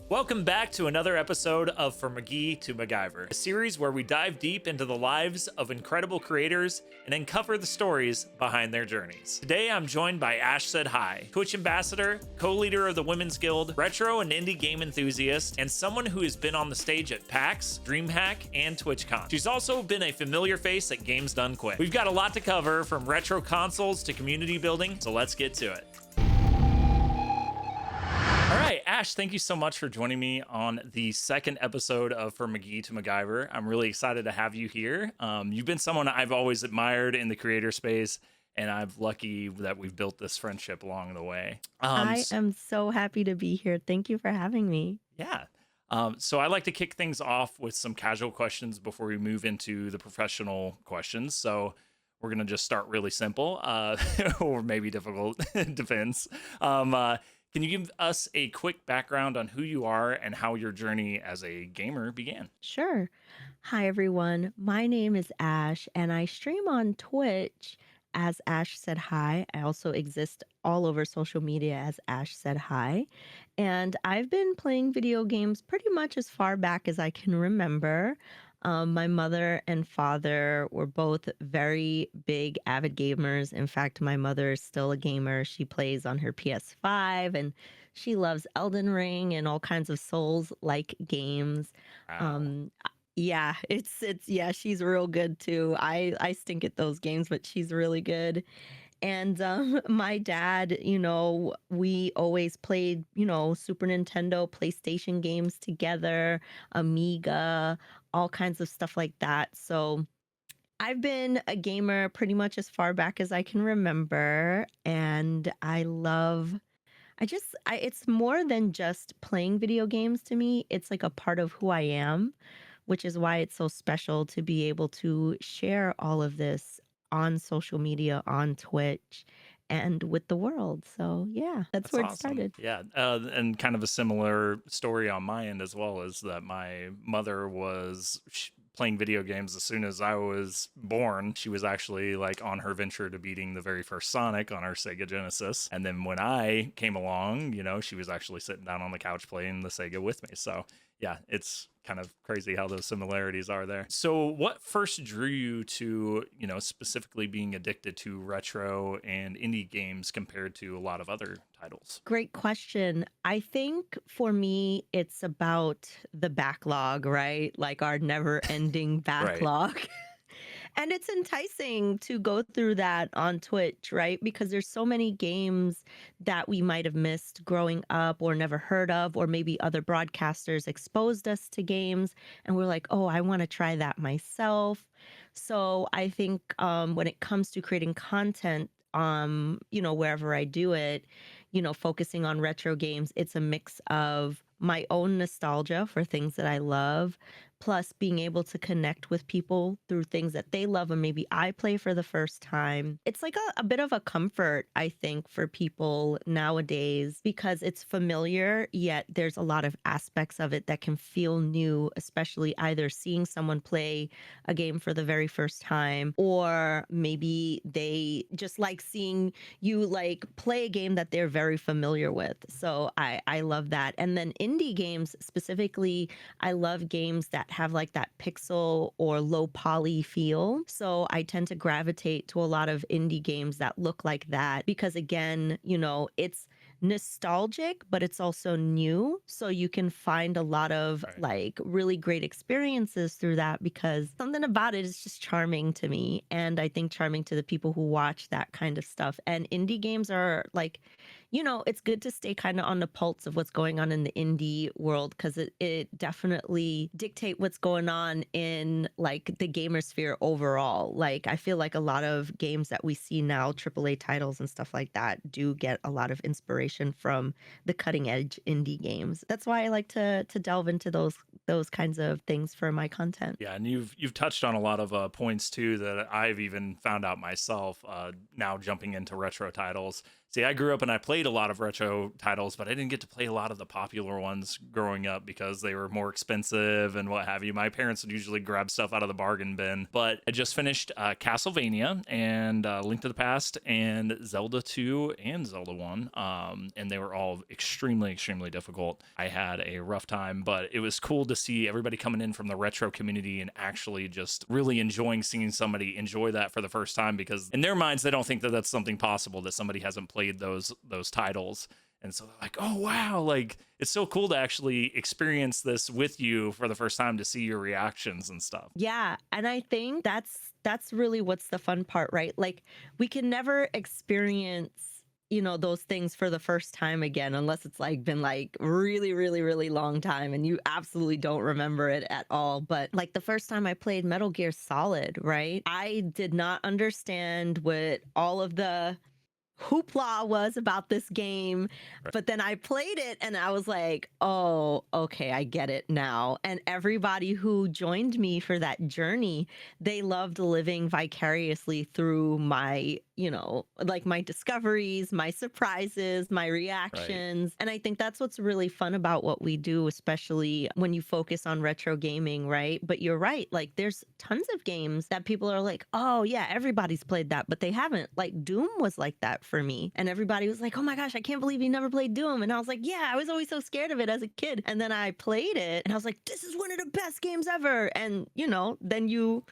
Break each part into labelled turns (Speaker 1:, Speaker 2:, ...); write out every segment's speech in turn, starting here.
Speaker 1: Welcome back to another episode of From McGee to MacGyver, a series where we dive deep into the lives of incredible creators and uncover the stories behind their journeys. Today I'm joined by AshSaidHi, Twitch Ambassador, co-leader of the Women's Guild, retro and indie game enthusiast, and someone who has been on the stage at PAX, Dreamhack, and TwitchCon. She's also been a familiar face at Games Done Quick. We've got a lot to cover, from retro consoles to community building, so let's get to it. All right, Ash, thank you so much for joining me on the second episode of From McGee to MacGyver. I'm really excited to have you here. You've been someone I've always admired in the creator space, and I'm lucky that we've built this friendship along the way.
Speaker 2: I am so happy to be here. Thank you for having me.
Speaker 1: Yeah. So I like to kick things off with some casual questions before we move into the professional questions. So we're going to just start really simple, or maybe difficult, depends. Can you give us a quick background on who you are and how your journey as a gamer began?
Speaker 2: Sure. Hi, everyone. My name is Ash, and I stream on Twitch as AshSaidHi. I also exist all over social media as AshSaidHi. And I've been playing video games pretty much as far back as I can remember. My mother and father were both very big avid gamers. In fact, my mother is still a gamer. She plays on her PS5 and she loves Elden Ring and all kinds of Souls-like games.
Speaker 1: Wow.
Speaker 2: Yeah, yeah, she's real good too. I stink at those games, but she's really good. And my dad, we always played, Super Nintendo, PlayStation games together, Amiga, all kinds of stuff like that. So I've been a gamer pretty much as far back as I can remember. And it's more than just playing video games to me. It's like a part of who I am, which is why it's so special to be able to share all of this on social media, on Twitch, and with the world. So yeah, that's where
Speaker 1: Awesome.
Speaker 2: it started.
Speaker 1: Yeah, and kind of a similar story on my end as well, is that my mother was playing video games as soon as I was born. She was actually like on her venture to beating the very first Sonic on her Sega Genesis. And then when I came along, she was actually sitting down on the couch playing the Sega with me. So yeah, it's kind of crazy how those similarities are there. So what first drew you to, specifically being addicted to retro and indie games compared to a lot of other titles?
Speaker 2: Great question. I think for me, it's about the backlog, right? Like our never ending backlog. And it's enticing to go through that on Twitch, right? Because there's so many games that we might have missed growing up or never heard of, or maybe other broadcasters exposed us to games and we're like, oh, I want to try that myself. So I think when it comes to creating content, wherever I do it, focusing on retro games, it's a mix of my own nostalgia for things that I love, plus being able to connect with people through things that they love and maybe I play for the first time. It's like a bit of a comfort, I think, for people nowadays because it's familiar, yet there's a lot of aspects of it that can feel new, especially either seeing someone play a game for the very first time, or maybe they just like seeing you like play a game that they're very familiar with. So I love that. And then indie games specifically, I love games that have like that pixel or low poly feel. So I tend to gravitate to a lot of indie games that look like that because again, it's nostalgic, but it's also new. So you can find a lot of like really great experiences through that because something about it is just charming to me. And I think charming to the people who watch that kind of stuff. And indie games are like, it's good to stay kind of on the pulse of what's going on in the indie world because it definitely dictate what's going on in like the gamer sphere overall. Like I feel like a lot of games that we see now, AAA titles and stuff like that, do get a lot of inspiration from the cutting edge indie games. That's why I like to delve into those kinds of things for my content.
Speaker 1: Yeah, and you've touched on a lot of points too that I've even found out myself now jumping into retro titles. See, I grew up and I played a lot of retro titles, but I didn't get to play a lot of the popular ones growing up because they were more expensive and what have you. My parents would usually grab stuff out of the bargain bin. But I just finished Castlevania and Link to the Past and Zelda 2 and Zelda 1. And they were all extremely, extremely difficult. I had a rough time, but it was cool to see everybody coming in from the retro community and actually just really enjoying seeing somebody enjoy that for the first time, because in their minds, they don't think that that's something possible, that somebody hasn't played those titles. And so they're like, oh wow, like it's so cool to actually experience this with you for the first time, to see your reactions and stuff.
Speaker 2: Yeah, and I think that's really what's the fun part, right? Like we can never experience, you know, those things for the first time again unless it's like been like really, really, really long time and you absolutely don't remember it at all. But like the first time I played Metal Gear Solid, right? I did not understand what all of the hoopla was about this game, but then I played it and I was like, oh, okay, I get it now. And everybody who joined me for that journey, they loved living vicariously through my, you know, like my discoveries, my surprises, my reactions. And I think that's what's really fun about what we do, especially when you focus on retro gaming, right? But you're right, like there's tons of games that people are like, oh yeah, everybody's played that, but they haven't. Like Doom was like that for me. And everybody was like, oh my gosh, I can't believe you never played Doom. And I was like, yeah, I was always so scared of it as a kid. And then I played it and I was like, this is one of the best games ever. And you know, then you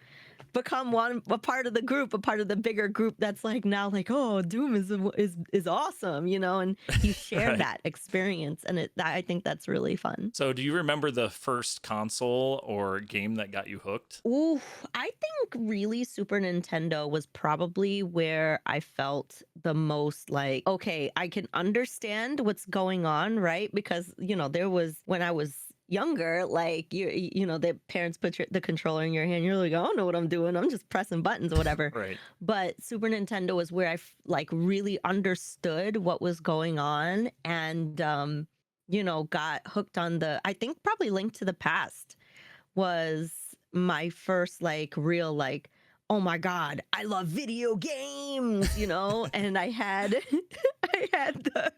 Speaker 2: become a part of the group, a part of the bigger group that's like now like, oh, Doom is awesome, you know, and you share that experience, and I think that's really fun.
Speaker 1: So do you remember the first console or game that got you hooked?
Speaker 2: Ooh, I think really Super Nintendo was probably where I felt the most like, okay, I can understand what's going on, right? Because, you know, there was, when I was younger, like you know, the parents put the controller in your hand, you're like, I don't know what I'm doing, I'm just pressing buttons or whatever.
Speaker 1: Right.
Speaker 2: But Super Nintendo was where I like really understood what was going on, and you know, got hooked on the, I think probably Link to the Past was my first like real like, oh my god, I love video games, you know. And I had I had the,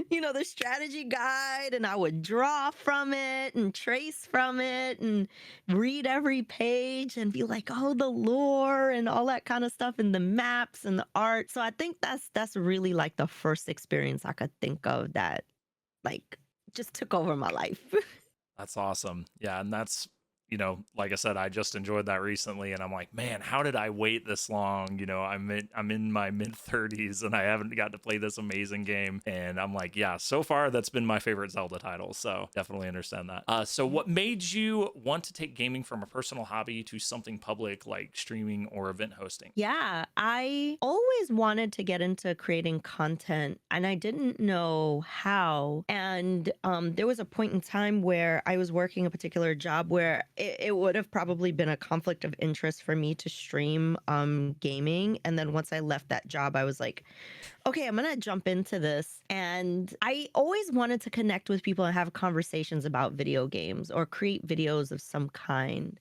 Speaker 2: you know, the strategy guide, and I would draw from it and trace from it and read every page and be like, oh, the lore and all that kind of stuff, and the maps and the art. So I think that's really like the first experience I could think of that like just took over my life.
Speaker 1: That's awesome. Yeah, and that's, you know, like I said, I just enjoyed that recently, and I'm like, man, how did I wait this long? You know, I'm in my mid 30s and I haven't got to play this amazing game. And I'm like, yeah, so far that's been my favorite Zelda title. So definitely understand that. So what made you want to take gaming from a personal hobby to something public like streaming or event hosting?
Speaker 2: Yeah, I always wanted to get into creating content and I didn't know how. And there was a point in time where I was working a particular job where it would have probably been a conflict of interest for me to stream gaming. And then once I left that job, I was like, okay, I'm gonna jump into this. And I always wanted to connect with people and have conversations about video games or create videos of some kind.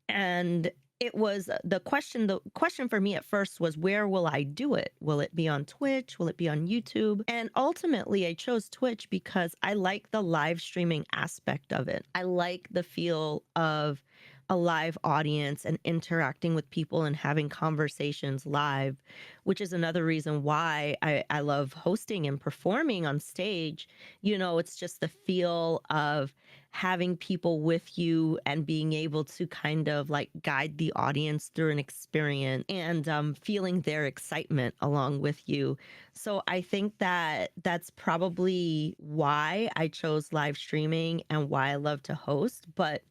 Speaker 2: And it was the question for me at first was, where will I do it? Will it be on Twitch? Will it be on YouTube? And ultimately I chose Twitch because I like the live streaming aspect of it. I like the feel of a live audience and interacting with people and having conversations live, which is another reason why I love hosting and performing on stage. You know, it's just the feel of having people with you and being able to kind of like guide the audience through an experience and feeling their excitement along with you. So I think that that's probably why I chose live streaming and why I love to host. But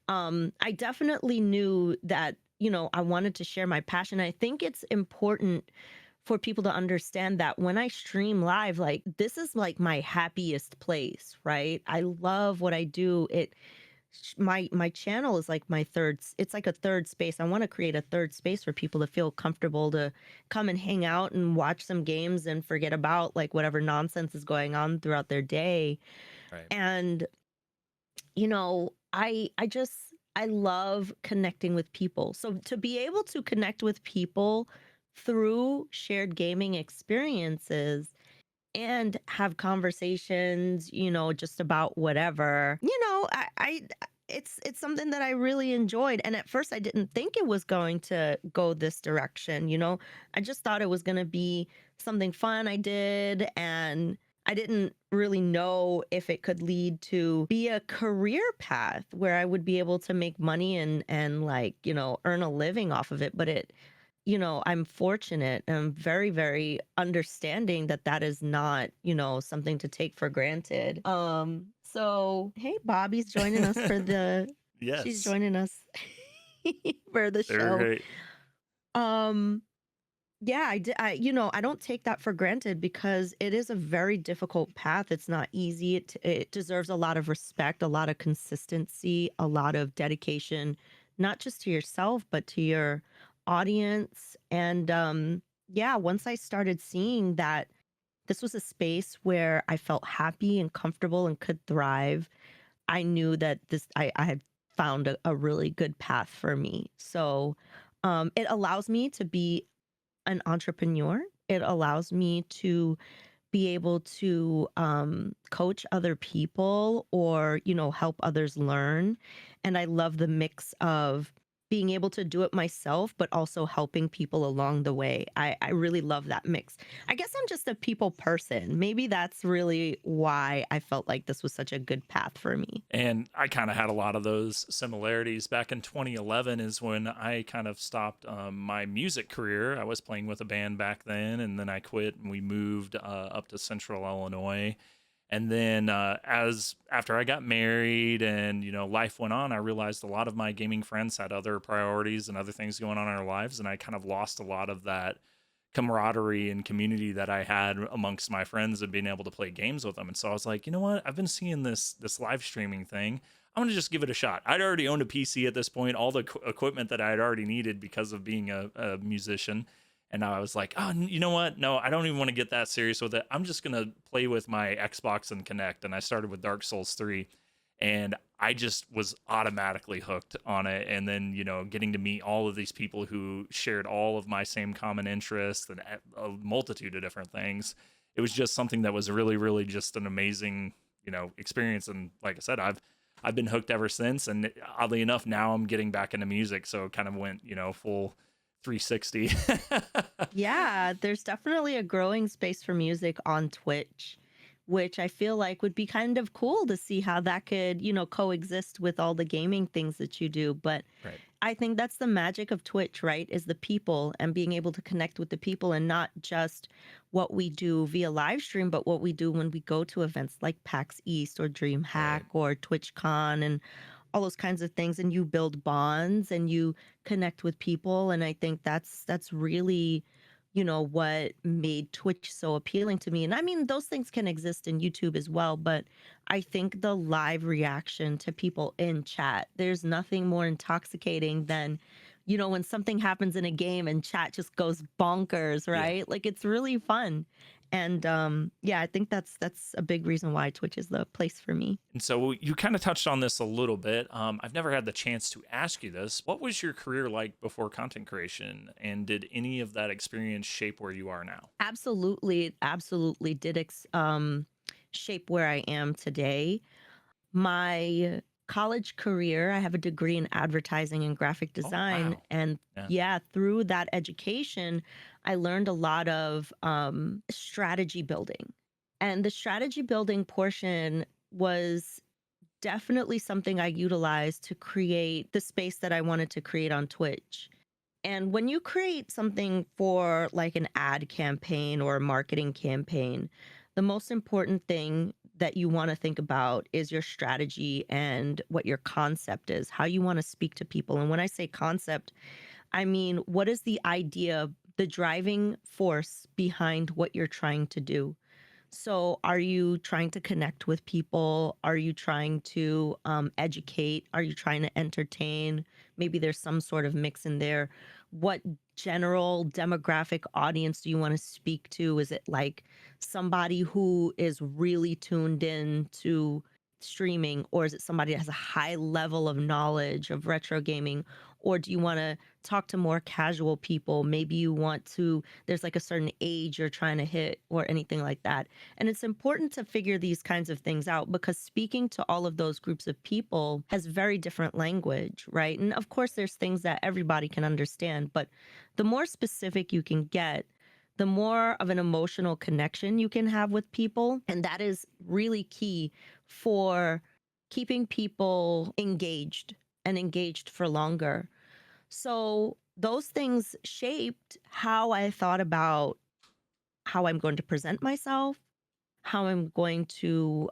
Speaker 2: I definitely knew that, you know, I wanted to share my passion. I think it's important for people to understand that when I stream live, like this is like my happiest place, right? I love what I do. My channel is like my third, it's like a third space. I want to create a third space for people to feel comfortable to come and hang out and watch some games and forget about like whatever nonsense is going on throughout their day.
Speaker 1: Right.
Speaker 2: And you know, I love connecting with people. So to be able to connect with people through shared gaming experiences and have conversations, just about whatever. It's something that I really enjoyed. And at first I didn't think it was going to go this direction, I just thought it was going to be something fun I did, and I didn't really know if it could lead to be a career path where I would be able to make money and like, earn a living off of it. But I'm fortunate and I'm very, very understanding that that is not, something to take for granted. So hey, Bobby's joining us for she's
Speaker 1: Yes,
Speaker 2: joining us for the
Speaker 1: they're
Speaker 2: show.
Speaker 1: great.
Speaker 2: Um, yeah, I don't take that for granted because it is a very difficult path. It's not easy. It deserves a lot of respect, a lot of consistency, a lot of dedication, not just to yourself, but to your audience. And yeah, once I started seeing that this was a space where I felt happy and comfortable and could thrive, I knew that I had found a really good path for me. So it allows me to be an entrepreneur. It allows me to be able to coach other people or, help others learn. And I love the mix of being able to do it myself, but also helping people along the way. I really love that mix. I guess I'm just a people person. Maybe that's really why I felt like this was such a good path for me.
Speaker 1: And I kind of had a lot of those similarities. Back in 2011 is when I kind of stopped my music career. I was playing with a band back then, and then I quit and we moved up to Central Illinois. And then as after I got married and life went on, I realized a lot of my gaming friends had other priorities and other things going on in their lives, and I kind of lost a lot of that camaraderie and community that I had amongst my friends and being able to play games with them. And so I was like, you know what? I've been seeing this live streaming thing. I'm gonna just give it a shot. I'd already owned a PC at this point, all the equipment that I had already needed because of being a musician. And I was like, oh, you know what? No, I don't even want to get that serious with it. I'm just gonna play with my Xbox and Connect. And I started with Dark Souls 3, and I just was automatically hooked on it. And then getting to meet all of these people who shared all of my same common interests and a multitude of different things, it was just something that was really, really just an amazing experience. And like I said, I've been hooked ever since. And oddly enough, now I'm getting back into music, so it kind of went full 360.
Speaker 2: Yeah, there's definitely a growing space for music on Twitch, which I feel like would be kind of cool to see how that could, coexist with all the gaming things that you do. But
Speaker 1: Right.
Speaker 2: I think that's the magic of Twitch, right? Is the people and being able to connect with the people, and not just what we do via live stream, but what we do when we go to events like PAX East or Dreamhack
Speaker 1: Right.
Speaker 2: or TwitchCon and all those kinds of things. And you build bonds and you connect with people. And I think that's really, what made Twitch so appealing to me. And I mean, those things can exist in YouTube as well, but I think the live reaction to people in chat, there's nothing more intoxicating than, when something happens in a game and chat just goes bonkers,
Speaker 1: Yeah.
Speaker 2: right? Like it's really fun. And yeah, I think that's a big reason why Twitch is the place for me.
Speaker 1: And so you kind of touched on this a little bit. I've never had the chance to ask you this. What was your career like before content creation? And did any of that experience shape where you are now?
Speaker 2: Absolutely, it absolutely did shape where I am today. My college career, I have a degree in advertising and graphic
Speaker 1: Oh,
Speaker 2: design.
Speaker 1: wow.
Speaker 2: And
Speaker 1: Yeah.
Speaker 2: yeah, through that education, I learned a lot of strategy building. And the strategy building portion was definitely something I utilized to create the space that I wanted to create on Twitch. And when you create something for like an ad campaign or a marketing campaign, the most important thing that you want to think about is your strategy and what your concept is, how you want to speak to people. And when I say concept, I mean, what is the idea, the driving force behind what you're trying to do? So, are you trying to connect with people? Are you trying to educate? Are you trying to entertain? Maybe there's some sort of mix in there. What general demographic audience do you want to speak to? Is it like somebody who is really tuned in streaming, or is it somebody that has a high level of knowledge of retro gaming, or do you want to talk to more casual people? Maybe you want to, there's like a certain age you're trying to hit or anything like that. And it's important to figure these kinds of things out, because speaking to all of those groups of people has very different language, right? And of course, there's things that everybody can understand, but the more specific you can get, the more of an emotional connection you can have with people. And that is really key for keeping people engaged and engaged for longer. So those things shaped how I thought about how I'm going to present myself, how I'm going to,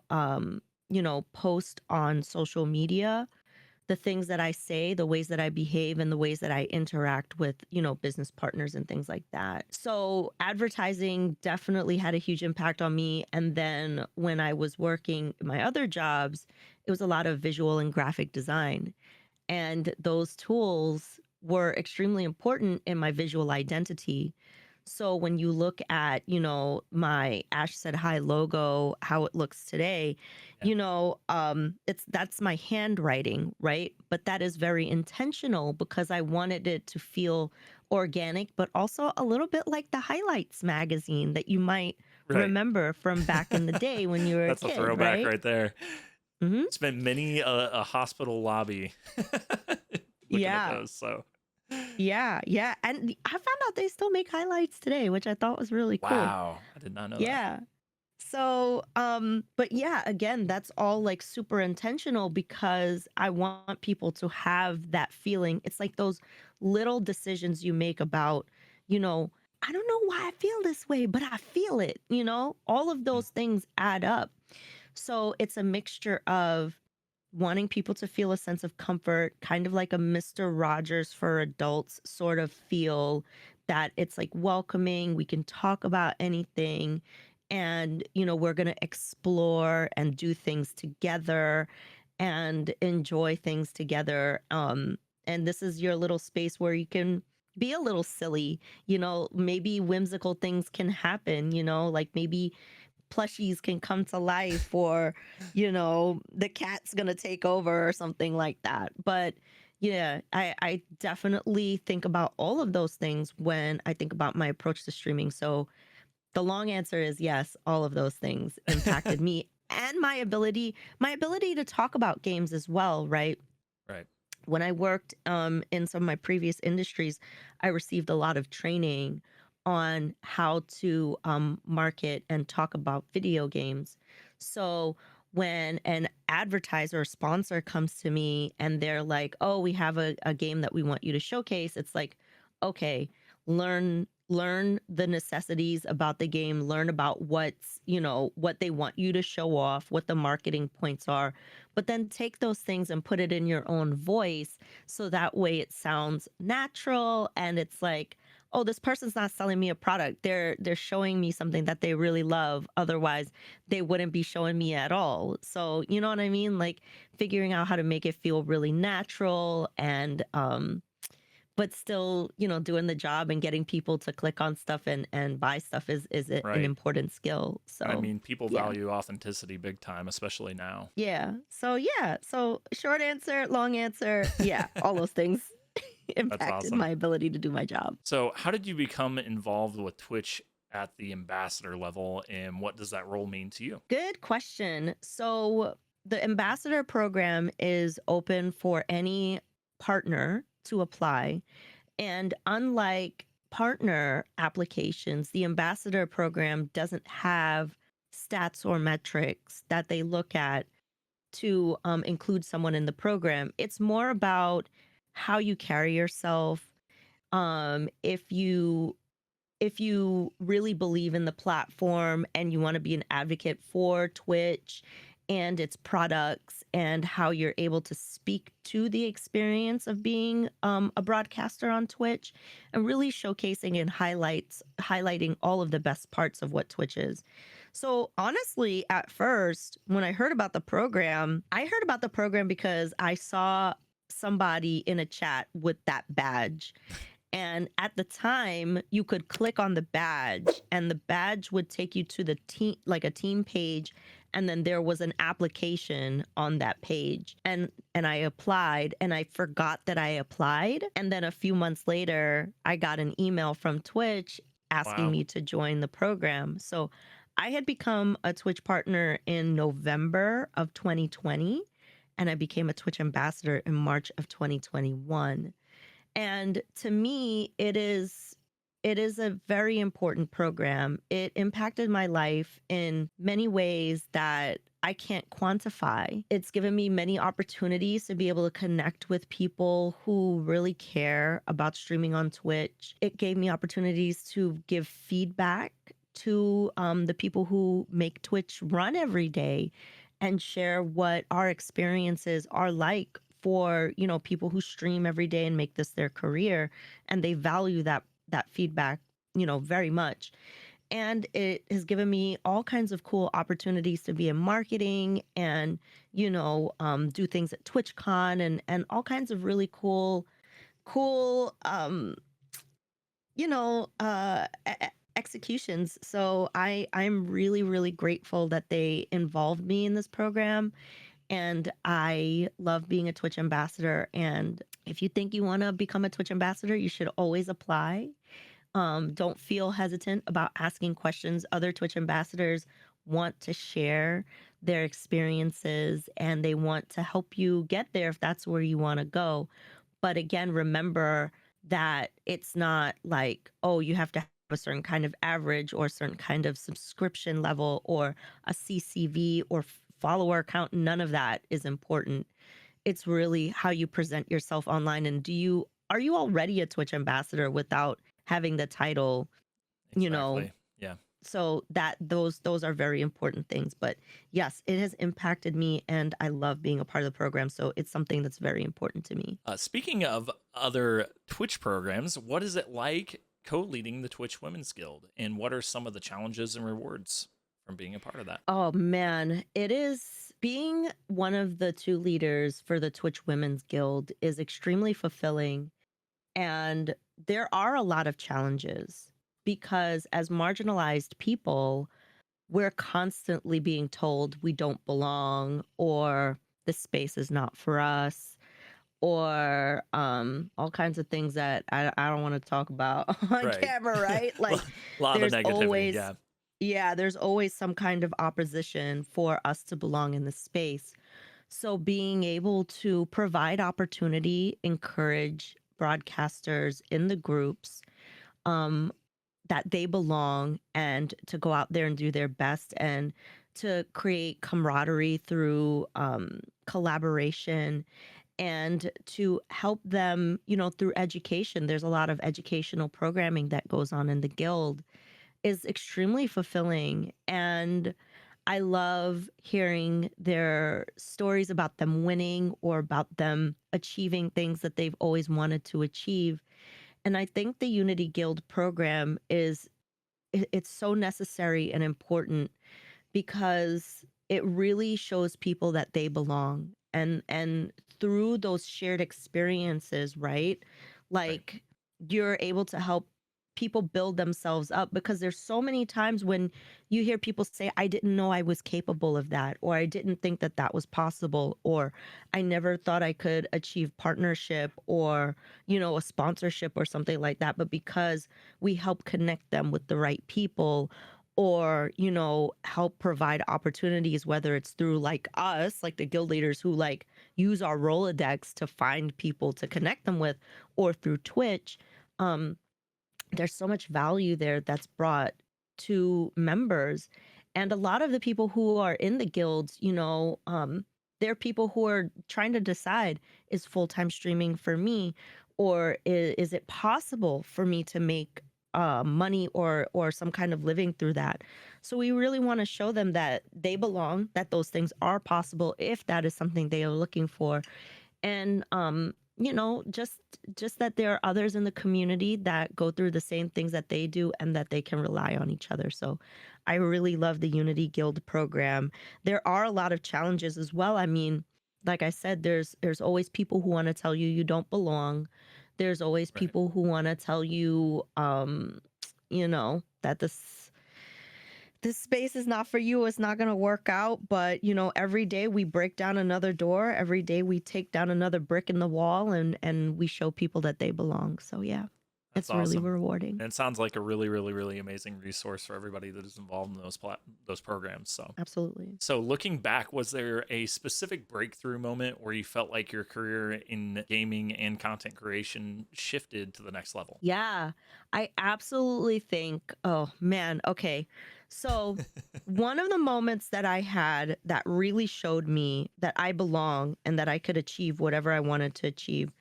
Speaker 2: post on social media, the things that I say, the ways that I behave, and the ways that I interact with, business partners and things like that. So advertising definitely had a huge impact on me. And then when I was working my other jobs, it was a lot of visual and graphic design. And those tools were extremely important in my visual identity. So when you look at, my AshSaidHi logo, how it looks today, that's my handwriting, right? But that is very intentional because I wanted it to feel organic, but also a little bit like the Highlights magazine that you might
Speaker 1: Right.
Speaker 2: remember from back in the day when you were
Speaker 1: That's
Speaker 2: a kid,
Speaker 1: throwback right there.
Speaker 2: Mm-hmm.
Speaker 1: Spent many a hospital lobby looking at those. So
Speaker 2: Yeah. And I found out they still make Highlights today, which I thought was really cool.
Speaker 1: wow, I did not know that.
Speaker 2: Yeah. So, but yeah, again, that's all like super intentional because I want people to have that feeling. It's like those little decisions you make about, I don't know why I feel this way, but I feel it, all of those things add up. So it's a mixture of wanting people to feel a sense of comfort, kind of like a Mr. Rogers for adults sort of feel, that it's like welcoming, we can talk about anything, and we're going to explore and do things together and enjoy things together. And this is your little space where you can be a little silly, maybe whimsical things can happen, like maybe plushies can come to life, or the cat's gonna take over or something like that. But yeah, I definitely think about all of those things when I think about my approach to streaming. So the long answer is yes, all of those things impacted me and my ability to talk about games as well, right?
Speaker 1: Right.
Speaker 2: When I worked in some of my previous industries, I received a lot of training on how to market and talk about video games. So when an advertiser or sponsor comes to me and they're like, oh, we have a game that we want you to showcase, it's like, okay, learn the necessities about the game, learn about what's, what they want you to show off, what the marketing points are, but then take those things and put it in your own voice, so that way it sounds natural and it's like, oh, this person's not selling me a product, they're showing me something that they really love, otherwise they wouldn't be showing me at all. So you know what I mean, like figuring out how to make it feel really natural and but still, doing the job and getting people to click on stuff and buy stuff is an
Speaker 1: Right.
Speaker 2: important skill. So
Speaker 1: I mean, people
Speaker 2: yeah.
Speaker 1: value authenticity big time, especially now.
Speaker 2: Yeah. So short answer, long answer, yeah, all those things impacted
Speaker 1: awesome.
Speaker 2: my ability to do my job.
Speaker 1: So how did you become involved with Twitch at the ambassador level, and what does that role mean to you?
Speaker 2: Good question. So the ambassador program is open for any partner to apply. And unlike partner applications, the ambassador program doesn't have stats or metrics that they look at to include someone in the program. It's more about how you carry yourself. If you really believe in the platform and you want to be an advocate for Twitch and its products and how you're able to speak to the experience of being a broadcaster on Twitch, and really showcasing and highlighting all of the best parts of what Twitch is. So honestly, at first, when I heard about the program, because I saw somebody in a chat with that badge. And at the time, you could click on the badge and the badge would take you to the team, like a team page. And then there was an application on that page, and I applied, and I forgot that I applied. And then a few months later, I got an email from Twitch asking
Speaker 1: Wow.
Speaker 2: me to join the program. So I had become a Twitch partner in November of 2020, and I became a Twitch ambassador in March of 2021. And to me, it is a very important program. It impacted my life in many ways that I can't quantify. It's given me many opportunities to be able to connect with people who really care about streaming on Twitch. It gave me opportunities to give feedback to the people who make Twitch run every day and share what our experiences are like for, you know, people who stream every day and make this their career, and they value that feedback, you know, very much. And it has given me all kinds of cool opportunities to be in marketing and, you know, do things at TwitchCon and all kinds of really cool you know, executions. So I'm really grateful that they involved me in this program, and I love being a Twitch ambassador. And if you think you want to become a Twitch ambassador, you should always apply. Don't feel hesitant about asking questions. Other Twitch ambassadors want to share their experiences, and they want to help you get there if that's where you want to go. But again, remember that it's not like, oh, you have to have a certain kind of average or a certain kind of subscription level or a CCV or follower count. None of that is important. It's really how you present yourself online. And are you already a Twitch ambassador without having the title, you know?
Speaker 1: Exactly. Yeah.
Speaker 2: So that those are very important things. But yes, it has impacted me, and I love being a part of the program. So it's something that's very important to me.
Speaker 1: Speaking of other Twitch programs, what is it like co-leading the Twitch Women's Guild, and what are some of the challenges and rewards from being a part of that?
Speaker 2: Oh man, it is being one of the two leaders for the Twitch Women's Guild is extremely fulfilling. And there are a lot of challenges because as marginalized people, we're constantly being told we don't belong, or this space is not for us, or all kinds of things that I don't want to talk about on
Speaker 1: Right.
Speaker 2: camera, right? Like
Speaker 1: A lot of
Speaker 2: there's
Speaker 1: negativity.
Speaker 2: always
Speaker 1: Yeah.
Speaker 2: yeah, there's always some kind of opposition for us to belong in this space. So being able to provide opportunity, encourage broadcasters in the groups um, that they belong, and to go out there and do their best, and to create camaraderie through collaboration, and to help them, you know, through education. There's a lot of educational programming that goes on in the guild, is extremely fulfilling. And I love hearing their stories about them winning or about them achieving things that they've always wanted to achieve. And I think the Unity Guild program it's so necessary and important because it really shows people that they belong. And through those shared experiences, right?
Speaker 1: Right.
Speaker 2: Like you're able to help people build themselves up, because there's so many times when you hear people say, I didn't know I was capable of that, or I didn't think that that was possible, or I never thought I could achieve partnership or, you know, a sponsorship or something like that. But because we help connect them with the right people, or, you know, help provide opportunities, whether it's through like us, like the guild leaders who like use our Rolodex to find people to connect them with, or through Twitch, there's so much value there that's brought to members. And a lot of the people who are in the guilds, you know, they're people who are trying to decide, is full-time streaming for me, or is it possible for me to make money or some kind of living through that? So we really want to show them that they belong, that those things are possible if that is something they are looking for. And you know, just that there are others in the community that go through the same things that they do, and that they can rely on each other. So I really love the Unity Guild program. There are a lot of challenges as well. I mean, like I said, there's always people who want to tell you you don't belong. There's always
Speaker 1: Right.
Speaker 2: people who want to tell you you know, that this space is not for you. It's not going to work out. But, you know, every day we break down another door. Every day we take down another brick in the wall and we show people that they belong. So, yeah,
Speaker 1: That's
Speaker 2: it's really
Speaker 1: awesome.
Speaker 2: rewarding.
Speaker 1: And it sounds like a really, really, really amazing resource for everybody that is involved in those programs. So
Speaker 2: Absolutely.
Speaker 1: So looking back, was there a specific breakthrough moment where you felt like your career in gaming and content creation shifted to the next level?
Speaker 2: Yeah, I absolutely think, oh man, okay. So, one of the moments that I had that really showed me that I belong and that I could achieve whatever I wanted to achieve.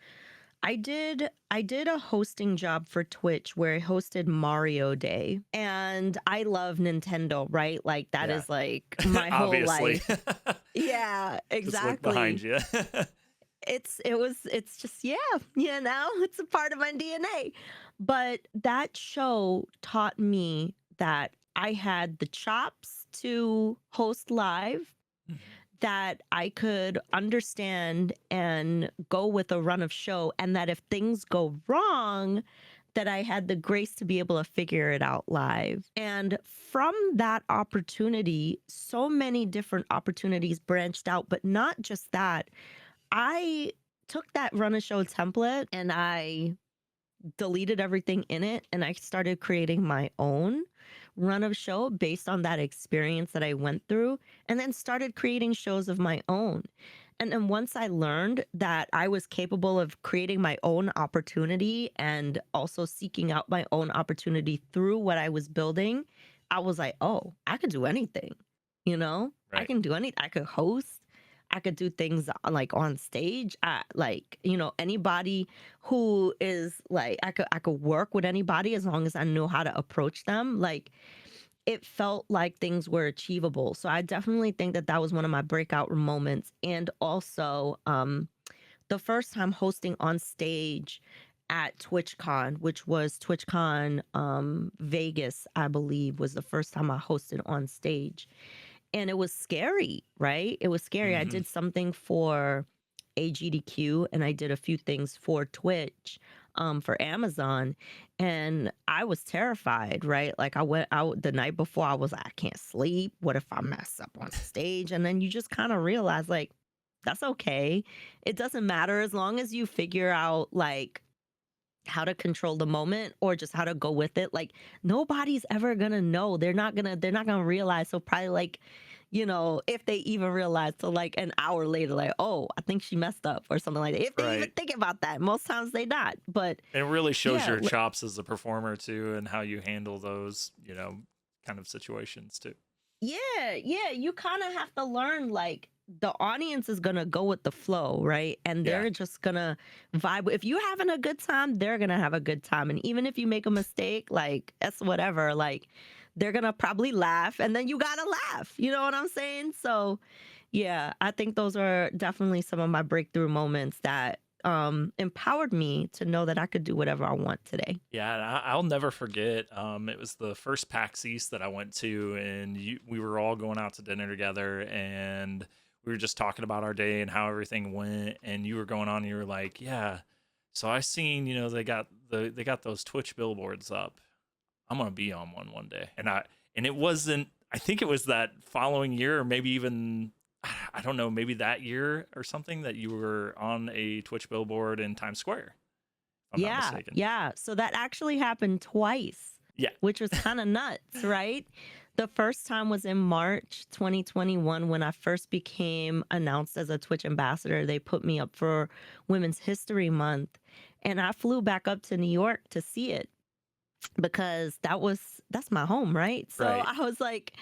Speaker 2: I did a hosting job for Twitch where I hosted Mario Day, and I love Nintendo, right? Like that
Speaker 1: Yeah.
Speaker 2: is like my whole
Speaker 1: Obviously.
Speaker 2: life. Yeah,
Speaker 1: Just look behind
Speaker 2: exactly.
Speaker 1: you.
Speaker 2: It's just, yeah, you know, it's a part of my DNA. But that show taught me that I had the chops to host live,
Speaker 1: Mhm.
Speaker 2: that I could understand and go with a run of show, and that if things go wrong, that I had the grace to be able to figure it out live. And from that opportunity, so many different opportunities branched out, but not just that. I took that run a show template and I deleted everything in it and I started creating my own run of show based on that experience that I went through, and then started creating shows of my own. And then once I learned that I was capable of creating my own opportunity and also seeking out my own opportunity through what I was building, I was like, oh, I could do anything. You know, I
Speaker 1: Right.
Speaker 2: can do anything. I could host. I could do things like on stage. Like, you know, anybody who is like, I could work with anybody as long as I know how to approach them. Like, it felt like things were achievable. So I definitely think that that was one of my breakout moments. And also, the first time hosting on stage at TwitchCon, which was TwitchCon Vegas, I believe, was the first time I hosted on stage. And it was scary, right? It was scary. I
Speaker 1: Hmm.
Speaker 2: did something for AGDQ and I did a few things for Twitch, for Amazon, and I was terrified, right? Like I went out the night before, I was like, I can't sleep. What if I mess up on stage? And then you just kind of realize, like, that's okay. It doesn't matter as long as you figure out like how to control the moment or just how to go with it. Like nobody's ever gonna know. They're not gonna realize. So probably like, you know, if they even realize, so like an hour later, like, oh, I think she messed up or something like that. If they even
Speaker 1: Right.
Speaker 2: think about that. Most times they not. But
Speaker 1: It really shows
Speaker 2: yeah,
Speaker 1: your chops as a performer too, and how you handle those, kind of situations too.
Speaker 2: yeah, you kind of have to learn like the audience is gonna go with the flow, right? And
Speaker 1: Yeah.
Speaker 2: they're just gonna vibe. If you're having a good time, they're gonna have a good time. And even if you make a mistake, like that's whatever, like they're gonna probably laugh and then you gotta laugh. You know what I'm saying? So yeah, I think those are definitely some of my breakthrough moments that empowered me to know that I could do whatever I want today.
Speaker 1: Yeah, and I'll never forget. It was the first PAX East that I went to, and we were all going out to dinner together, and we were just talking about our day and how everything went. And you were going on, and you were like, "Yeah, so I seen, they got those Twitch billboards up. I'm gonna be on one day." And it wasn't. I think it was that following year, or maybe even I don't know, maybe that year or something, that you were on a Twitch billboard in Times Square, if I'm not
Speaker 2: Yeah,
Speaker 1: mistaken.
Speaker 2: yeah. So that actually happened twice,
Speaker 1: Yeah.
Speaker 2: which was kind of nuts, right? The first time was in March 2021 when I first became announced as a Twitch ambassador. They put me up for Women's History Month, and I flew back up to New York to see it because that's my home, right? So
Speaker 1: Right.
Speaker 2: I was like,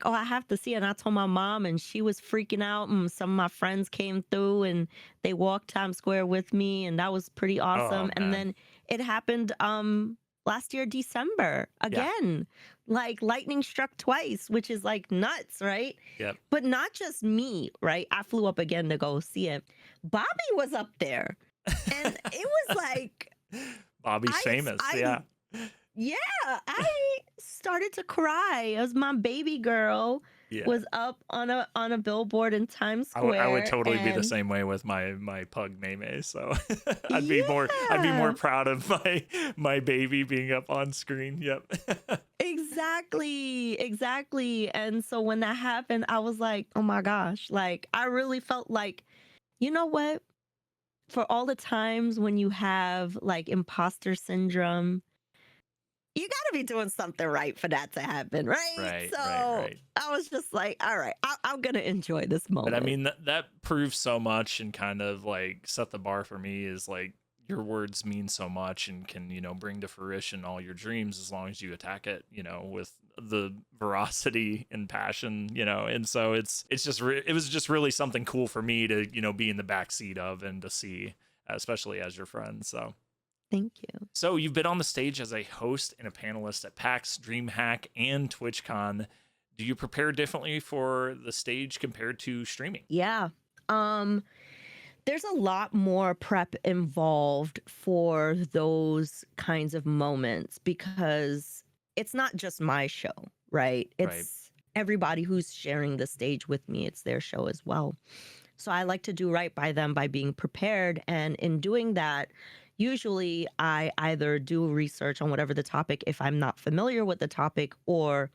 Speaker 2: oh, I have to see it. And I told my mom, and she was freaking out. And some of my friends came through and they walked Times Square with me, and that was pretty
Speaker 1: Oh
Speaker 2: awesome. And
Speaker 1: man.
Speaker 2: then it happened last year, December,
Speaker 1: Yeah.
Speaker 2: again. Like lightning struck twice, which is like nuts, right?
Speaker 1: Yep.
Speaker 2: But not just me, right? I flew up again to go see it. Bobby was up there. And it was like
Speaker 1: Bobby's famous.
Speaker 2: I
Speaker 1: Yeah.
Speaker 2: yeah, I started to cry. It was my baby girl
Speaker 1: Yeah.
Speaker 2: was up on a billboard in Times
Speaker 1: I would
Speaker 2: Square,
Speaker 1: totally be the
Speaker 2: and
Speaker 1: same way with my pug Mei. So I'd be more
Speaker 2: yeah,
Speaker 1: proud of my baby being up on screen. Yep.
Speaker 2: exactly, exactly. And so when that happened, I was like, oh my gosh, like I really felt like, you know what? For all the times when you have like imposter syndrome, you got to be doing something right for that to happen, right?
Speaker 1: Right, right,
Speaker 2: So
Speaker 1: right.
Speaker 2: I was just like, all right, I'm going to enjoy this
Speaker 1: But I
Speaker 2: moment.
Speaker 1: mean that proves so much and kind of like set the bar for me is like your words mean so much and can, bring to fruition all your dreams as long as you attack it, with the veracity and passion, And so it's just it was just really something cool for me to, be in the back seat of and to see, especially as your friend. So
Speaker 2: Thank you.
Speaker 1: so you've been on the stage as a host and a panelist at PAX, Dreamhack, and TwitchCon. Do you prepare differently for the stage compared to streaming?
Speaker 2: Yeah. Um, there's a lot more prep involved for those kinds of moments because it's not just my show, right?
Speaker 1: Right.
Speaker 2: It's everybody who's sharing the stage with me. It's their show as well. So I like to do right by them by being prepared. And in doing that, usually I either do research on whatever the topic, if I'm not familiar with the topic, or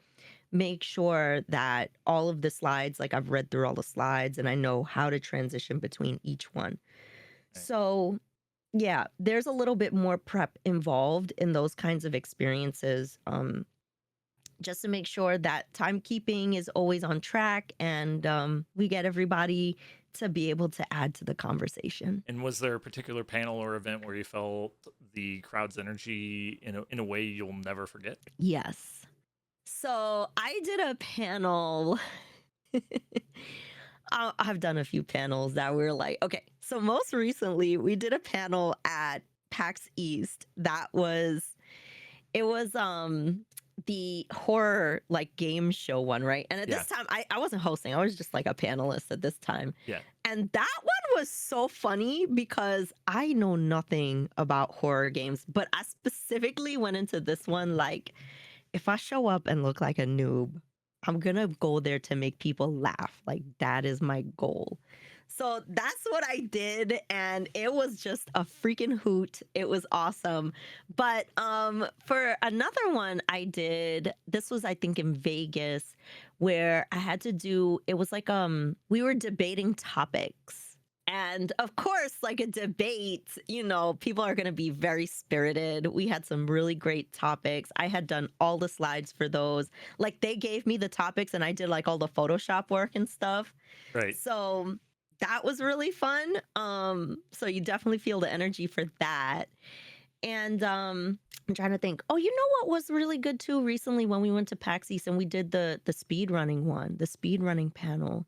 Speaker 2: make sure that all of the slides, like I've read through all the slides and I know how to transition between each one.
Speaker 1: Right.
Speaker 2: So, yeah, there's a little bit more prep involved in those kinds of experiences. Just to make sure that timekeeping is always on track and we get everybody to be able to add to the conversation.
Speaker 1: And was there a particular panel or event where you felt the crowd's energy in a way you'll never forget?
Speaker 2: Yes. So I did a panel. I've done a few panels that were like, okay, so most recently we did a panel at PAX East that was, it was the horror like game show one, right? And at
Speaker 1: Yeah.
Speaker 2: this time I wasn't hosting, I was just like a panelist at this time.
Speaker 1: Yeah.
Speaker 2: And that one was so funny because I know nothing about horror games, but I specifically went into this one like, if I show up and look like a noob, I'm gonna go there to make people laugh. Like that is my goal. So that's what I did, and it was just a freaking hoot. It was awesome. But for another one I did, this was I think in Vegas, where I had to do, it was like we were debating topics. And of course, like a debate, people are going to be very spirited. We had some really great topics. I had done all the slides for those. Like they gave me the topics and I did like all the Photoshop work and stuff.
Speaker 1: Right.
Speaker 2: So that was really fun. So you definitely feel the energy for that. And I'm trying to think. Oh, you know what was really good too recently when we went to PAX East and we did the speed running one, the speed running panel.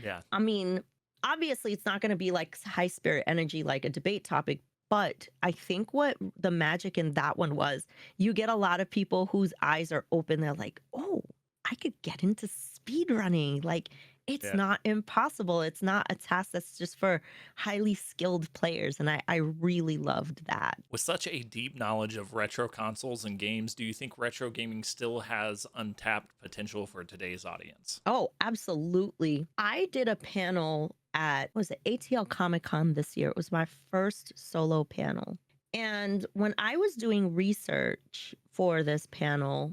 Speaker 1: Yeah.
Speaker 2: I mean, obviously it's not going to be like high spirit energy like a debate topic, but I think what the magic in that one was, you get a lot of people whose eyes are open. They're like, oh, I could get into speed running. Like it's
Speaker 1: Yeah.
Speaker 2: not impossible. It's not a task that's just for highly skilled players. And I really loved that.
Speaker 1: With such a deep knowledge of retro consoles and games, do you think retro gaming still has untapped potential for today's audience?
Speaker 2: Oh, absolutely. I did a panel at, was it ATL Comic Con this year? It was my first solo panel. And when I was doing research for this panel,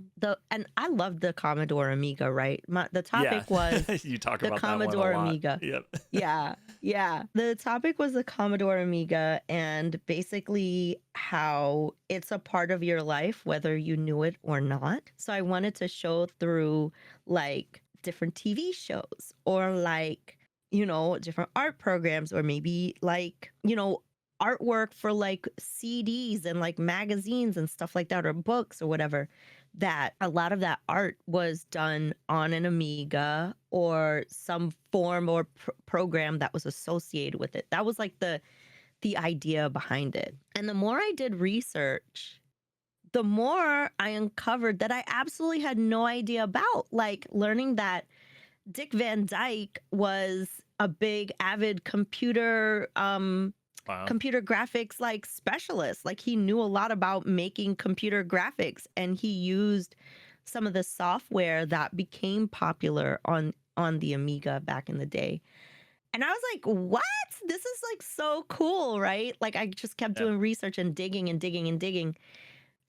Speaker 2: and I loved the Commodore Amiga, right? The topic was
Speaker 1: you talk
Speaker 2: the
Speaker 1: about
Speaker 2: Commodore
Speaker 1: that one a lot.
Speaker 2: Amiga.
Speaker 1: Yep.
Speaker 2: Yeah. The topic was the Commodore Amiga and basically how it's a part of your life, whether you knew it or not. So I wanted to show through like different TV shows or like, different art programs or maybe like, artwork for like CDs and like magazines and stuff like that, or books or whatever, that a lot of that art was done on an Amiga or some form or program that was associated with it. That was like the idea behind it. And the more I did research, the more I uncovered that I absolutely had no idea about, like learning that Dick Van Dyke was a big avid computer computer graphics like specialist. Like he knew a lot about making computer graphics and he used some of the software that became popular on on the Amiga back in the day. And I was like, what? This is like so cool, right? Like I just kept
Speaker 1: Yeah.
Speaker 2: doing research and digging and digging and digging.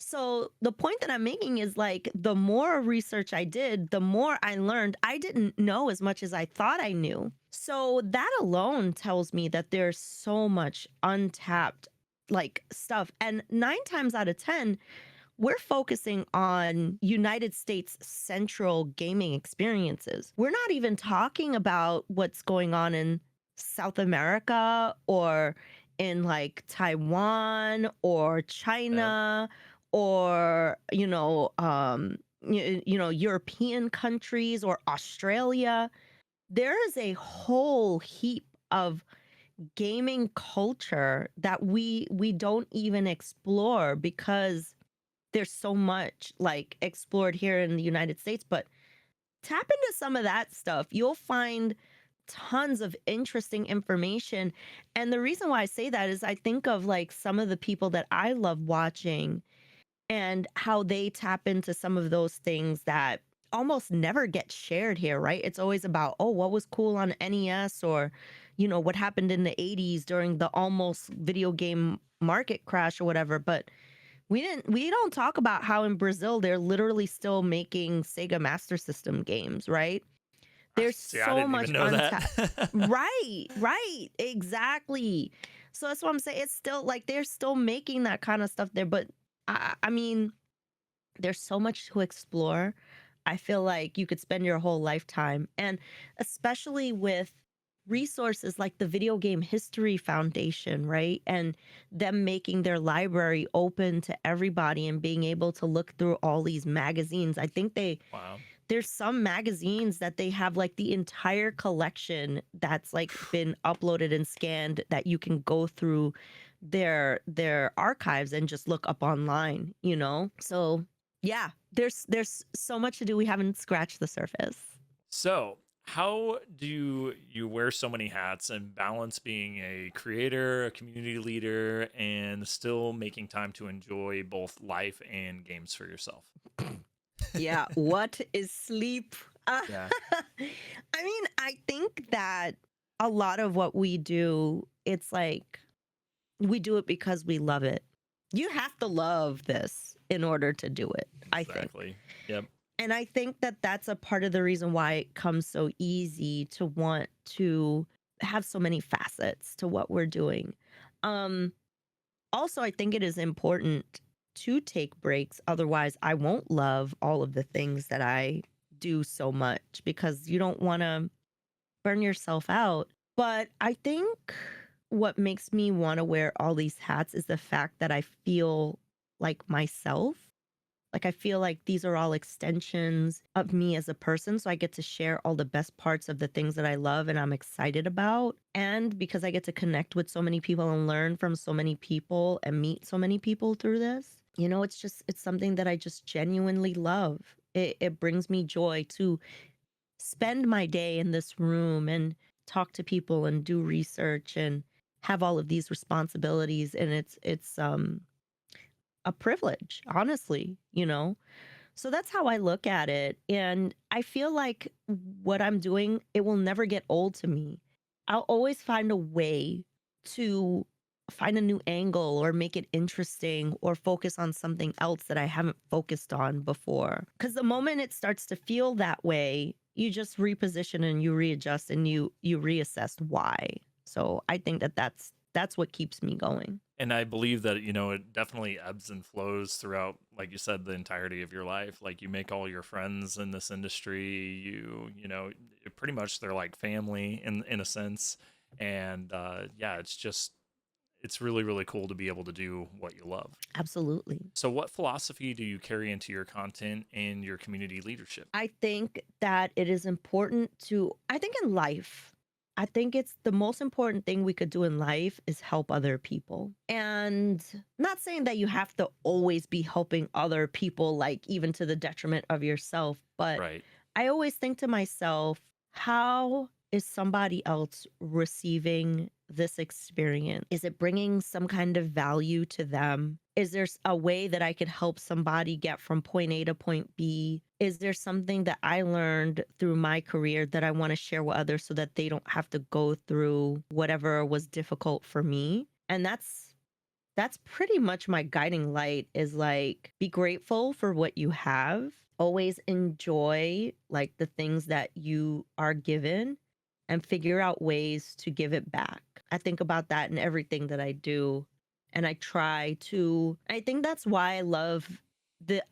Speaker 2: So the point that I'm making is like the more research I did, the more I learned. I didn't know as much as I thought I knew. So that alone tells me that there's so much untapped like stuff. And 9 times out of 10, we're focusing on United States central gaming experiences. We're not even talking about what's going on in South America or in like Taiwan or
Speaker 1: Yeah.
Speaker 2: China or European countries or Australia. There is a whole heap of gaming culture that we don't even explore because there's so much like explored here in the United States. But tap into some of that stuff. You'll find tons of interesting information. And the reason why I say that is I think of like some of the people that I love watching and how they tap into some of those things that almost never get shared here, right? It's always about, oh, what was cool on NES or, what happened in the 80s during the almost video game market crash or whatever. But we don't talk about how in Brazil they're literally still making Sega Master System games, right? There's
Speaker 1: See, I
Speaker 2: so
Speaker 1: didn't
Speaker 2: much
Speaker 1: even know
Speaker 2: untapped.
Speaker 1: that.
Speaker 2: Right, exactly. So that's what I'm saying. It's still like they're still making that kind of stuff there, but I mean, there's so much to explore. I feel like you could spend your whole lifetime, and especially with resources like the Video Game History Foundation, right? And them making their library open to everybody and being able to look through all these magazines. I think
Speaker 1: Wow.
Speaker 2: there's some magazines that they have like the entire collection that's like been uploaded and scanned that you can go through their archives and just look up online. So yeah, there's so much to do. We haven't scratched the surface.
Speaker 1: So, how do you wear so many hats and balance being a creator, a community leader, and still making time to enjoy both life and games for yourself?
Speaker 2: Yeah, what is sleep?
Speaker 1: Yeah.
Speaker 2: I mean, I think that a lot of what we do, it's like we do it because we love it. You have to love this in order to do it, I think.
Speaker 1: Exactly. Yep.
Speaker 2: And I think that that's a part of the reason why it comes so easy to want to have so many facets to what we're doing. Um, Also, I think it is important to take breaks. Otherwise, I won't love all of the things that I do so much because you don't want to burn yourself out. But I think what makes me want to wear all these hats is the fact that I feel like myself. Like, I feel like these are all extensions of me as a person. So I get to share all the best parts of the things that I love and I'm excited about. And because I get to connect with so many people and learn from so many people and meet so many people through this, it's something that I just genuinely love. It brings me joy to spend my day in this room and talk to people and do research and have all of these responsibilities. And it's a privilege, honestly. So that's how I look at it. And I feel like what I'm doing, it will never get old to me. I'll always find a way to find a new angle or make it interesting or focus on something else that I haven't focused on before. Because the moment it starts to feel that way, you just reposition and you readjust and you reassess why. So I think that that's what keeps me going.
Speaker 1: And I believe that, it definitely ebbs and flows throughout, like you said, the entirety of your life. Like you make all your friends in this industry, pretty much they're like family in a sense. And yeah, it's really, really cool to be able to do what you love.
Speaker 2: Absolutely.
Speaker 1: So what philosophy do you carry into your content and your community leadership?
Speaker 2: I think that it is important I think in life, I think it's the most important thing we could do in life is help other people. And not saying that you have to always be helping other people, like even to the detriment of yourself, but
Speaker 1: Right.
Speaker 2: I always think to myself, how is somebody else receiving this experience? Is it bringing some kind of value to them? Is there a way that I could help somebody get from point A to point B? Is there something that I learned through my career that I want to share with others so that they don't have to go through whatever was difficult for me? And that's pretty much my guiding light, is like, be grateful for what you have. Always enjoy like the things that you are given and figure out ways to give it back. I think about that in everything that I do. And I think that's why I love the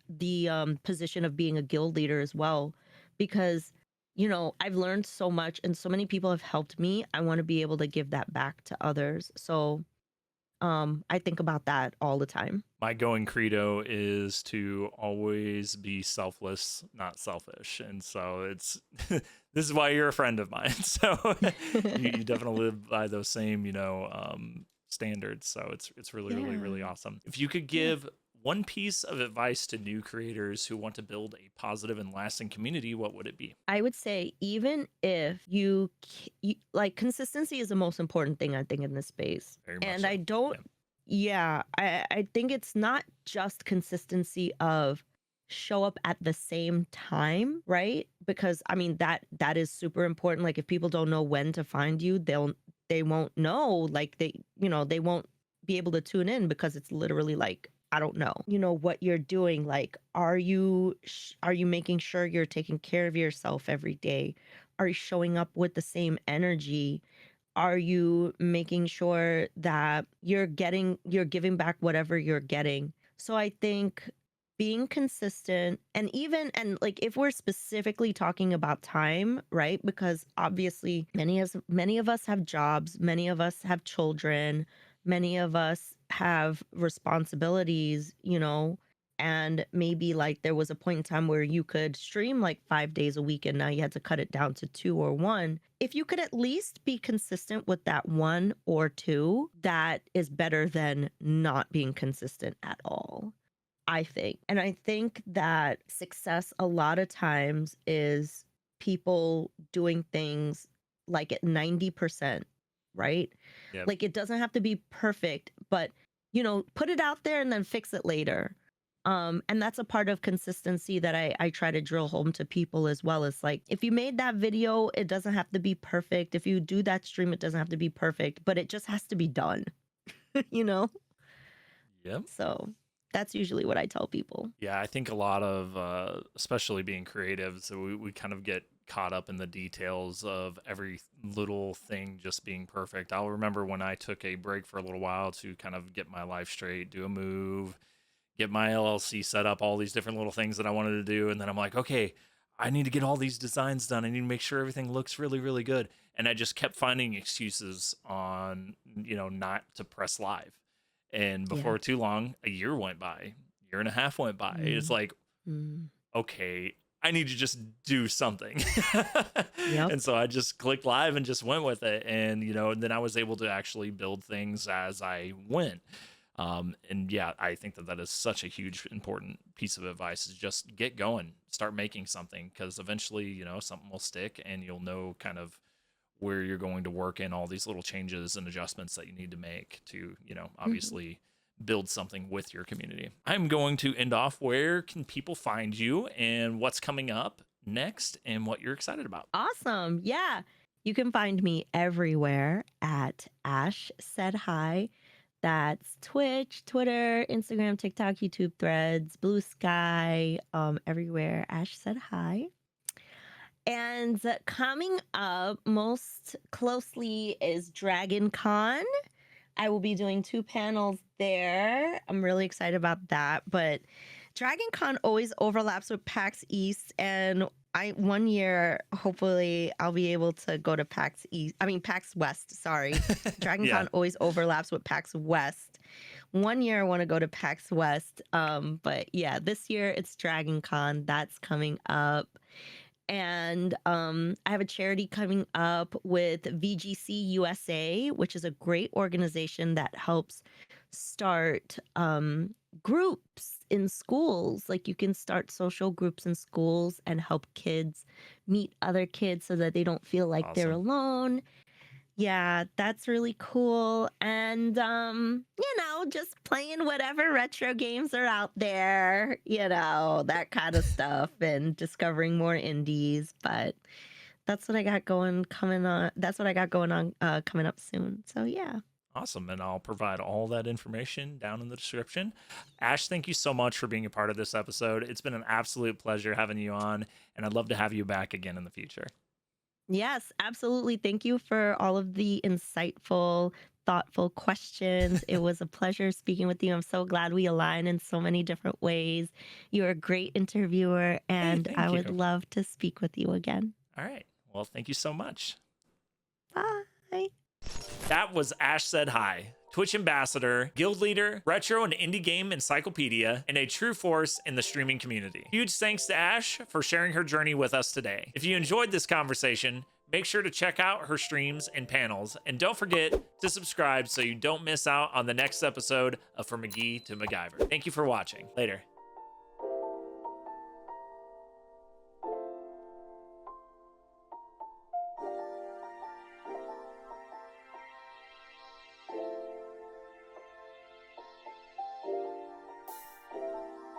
Speaker 2: position of being a guild leader as well, because I've learned so much and so many people have helped me. I want to be able to give that back to others. So I think about that all the time.
Speaker 1: My going credo is to always be selfless, not selfish. And so it's this is why you're a friend of mine. So you definitely live by those same, standards. So it's really, really, really awesome. If you could give one piece of advice to new creators who want to build a positive and lasting community, what would it be?
Speaker 2: I would say, even if you like, consistency is the most important thing, I think, in this space.
Speaker 1: Very much
Speaker 2: And
Speaker 1: so.
Speaker 2: I don't, I think it's not just consistency of show up at the same time, right? Because I mean, that is super important. Like, if people don't know when to find you, they won't know. Like, they won't be able to tune in, because it's literally like, I don't know, what you're doing. Like, are you making sure you're taking care of yourself every day? Are you showing up with the same energy? Are you making sure that you're giving back whatever you're getting? So I think being consistent, and like, if we're specifically talking about time, right? Because obviously many of us have jobs, many of us have children, many of us have responsibilities, and maybe like there was a point in time where you could stream like 5 days a week and now you had to cut it down to 2 or 1. If you could at least be consistent with that 1 or 2, that is better than not being consistent at all, I think. And I think that success a lot of times is people doing things like at 90%, right?
Speaker 1: Yep.
Speaker 2: Like, it doesn't have to be perfect, but put it out there and then fix it later. And that's a part of consistency that I try to drill home to people as well. It's like, if you made that video, it doesn't have to be perfect. If you do that stream, it doesn't have to be perfect, but it just has to be done.
Speaker 1: Yep.
Speaker 2: So that's usually what I tell people.
Speaker 1: Yeah, I think a lot of, especially being creatives, so we kind of get caught up in the details of every little thing just being perfect. I'll remember when I took a break for a little while to kind of get my life straight, do a move, get my LLC set up, all these different little things that I wanted to do. And then I'm like, okay, I need to get all these designs done. I need to make sure everything looks really, really good. And I just kept finding excuses on, not to press live. And before too long, a year went by, year and a half went by. It's like, okay, I need to just do something.
Speaker 2: Yep.
Speaker 1: And so I just clicked live and just went with it. And, and then I was able to actually build things as I went. And yeah, I think that is such a huge, important piece of advice, is just get going, start making something, because eventually, something will stick and you'll know kind of where you're going to work in all these little changes and adjustments that you need to make to, obviously build something with your community. I'm going to end off, where can people find you and what's coming up next and what you're excited about?
Speaker 2: Awesome. Yeah. You can find me everywhere at AshSaidHi. That's Twitch, Twitter, Instagram, TikTok, YouTube, Threads, Blue Sky, everywhere. AshSaidHi. And coming up most closely is Dragon Con. I will be doing 2 panels there. I'm really excited about that. But Dragon Con always overlaps with PAX East, and one year, hopefully, I'll be able to go to PAX West, sorry. Dragon Con always overlaps with PAX West. One year I want to go to PAX West. But yeah, this year it's Dragon Con. That's coming up. And I have a charity coming up with VGC USA, which is a great organization that helps start groups in schools. Like, you can start social groups in schools and help kids meet other kids so that they don't feel like they're alone. Yeah, that's really cool. And just playing whatever retro games are out there, that kind of stuff and discovering more indies, but that's what I got going coming on. That's what I got going on coming up soon. So yeah.
Speaker 1: Awesome. And I'll provide all that information down in the description. Ash, thank you so much for being a part of this episode. It's been an absolute pleasure having you on, and I'd love to have you back again in the future.
Speaker 2: Yes, absolutely. Thank you for all of the insightful, thoughtful questions. It was a pleasure speaking with you. I'm so glad we align in so many different ways. You're a great interviewer, and I would love to speak with you again.
Speaker 1: All right. Well, thank you so much.
Speaker 2: Bye.
Speaker 1: That was AshSaidHi, Twitch Ambassador, Guild Leader, Retro and Indie Game Encyclopedia, and a true force in the streaming community. Huge thanks to Ash for sharing her journey with us today. If you enjoyed this conversation, make sure to check out her streams and panels, and don't forget to subscribe so you don't miss out on the next episode of From McGee to MacGyver. Thank you for watching. Later.